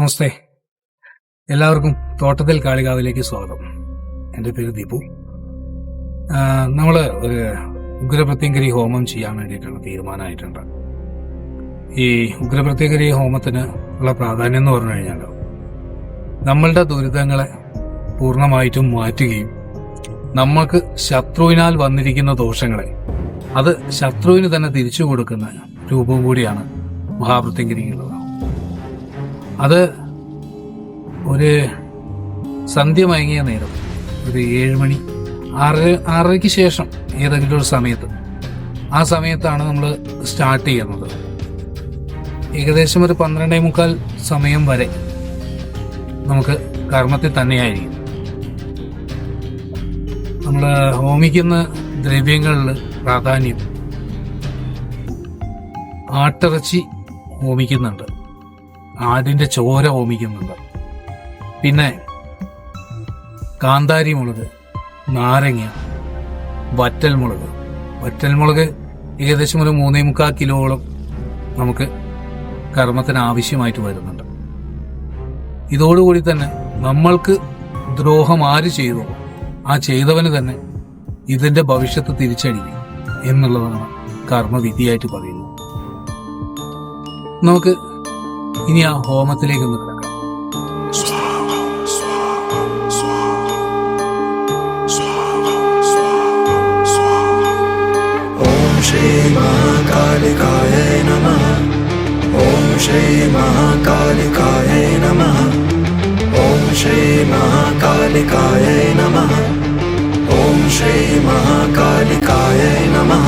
നമസ്തേ, എല്ലാവർക്കും തോട്ടത്തിൽ കാളികാവിലേക്ക് സ്വാഗതം. എൻ്റെ പേര് ദീപു. നമ്മൾ ഒരു ഉഗ്രപ്രത്യങ്കരി ഹോമം ചെയ്യാൻ വേണ്ടിയിട്ടുള്ള തീരുമാനമായിട്ടുണ്ട്. ഈ ഉഗ്രപ്രത്യങ്കരി ഹോമത്തിന് ഉള്ള പ്രാധാന്യം എന്ന് പറഞ്ഞു കഴിഞ്ഞാൽ നമ്മളുടെ ദുരിതങ്ങളെ പൂർണ്ണമായിട്ടും മാറ്റുകയും നമ്മൾക്ക് ശത്രുവിനാൽ വന്നിരിക്കുന്ന ദോഷങ്ങളെ അത് ശത്രുവിന് തന്നെ തിരിച്ചു കൊടുക്കുന്ന രൂപവും കൂടിയാണ് മഹാപ്രത്യങ്കരിക്കുള്ളത്. അത് ഒരു സന്ധ്യ മയങ്ങിയ നേരം, ഒരു 7 മണി 6:30ക്ക് ശേഷം ഏതെങ്കിലും ഒരു സമയത്ത്, ആ സമയത്താണ് നമ്മൾ സ്റ്റാർട്ട് ചെയ്യുന്നത്. ഏകദേശം ഒരു 12:45 സമയം വരെ നമുക്ക് കർമ്മത്തിൽ തന്നെയായിരിക്കും. നമ്മൾ ഹോമിക്കുന്ന ദ്രവ്യങ്ങളിൽ പ്രാധാന്യം ആട്ടിറച്ചി ഹോമിക്കുന്നുണ്ട്, ആടിന്റെ ചോര ഹോമിക്കുന്നുണ്ട്, പിന്നെ കാന്താരി മുളക്, നാരങ്ങ, വറ്റൽമുളക് ഏകദേശം ഒരു 3.25 കിലോളം നമുക്ക് കർമ്മത്തിന് ആവശ്യമായിട്ട് വരുന്നുണ്ട്. ഇതോടുകൂടി തന്നെ നമ്മൾക്ക് ദ്രോഹം ആര് ചെയ്തോ ആ ചെയ്തവന് തന്നെ ഇതിന്റെ ഭവിഷ്യത്ത് തിരിച്ചടിക്കും എന്നുള്ളതാണ് കർമ്മവിധിയായിട്ട് പറയുന്നത്. നമുക്ക് ഇനി ആ ഹോമത്തിലേക്കൊന്ന് കിടക്കാം. ഓം ശ്രീ മഹാകാലികായ നമഃ. ഓം ശ്രീ മഹാകാലികായ നമഃ. ഓം ശ്രീ മഹാകാലികായ നമഃ. ഓം ശ്രീ മഹാകാലികായ നമഃ.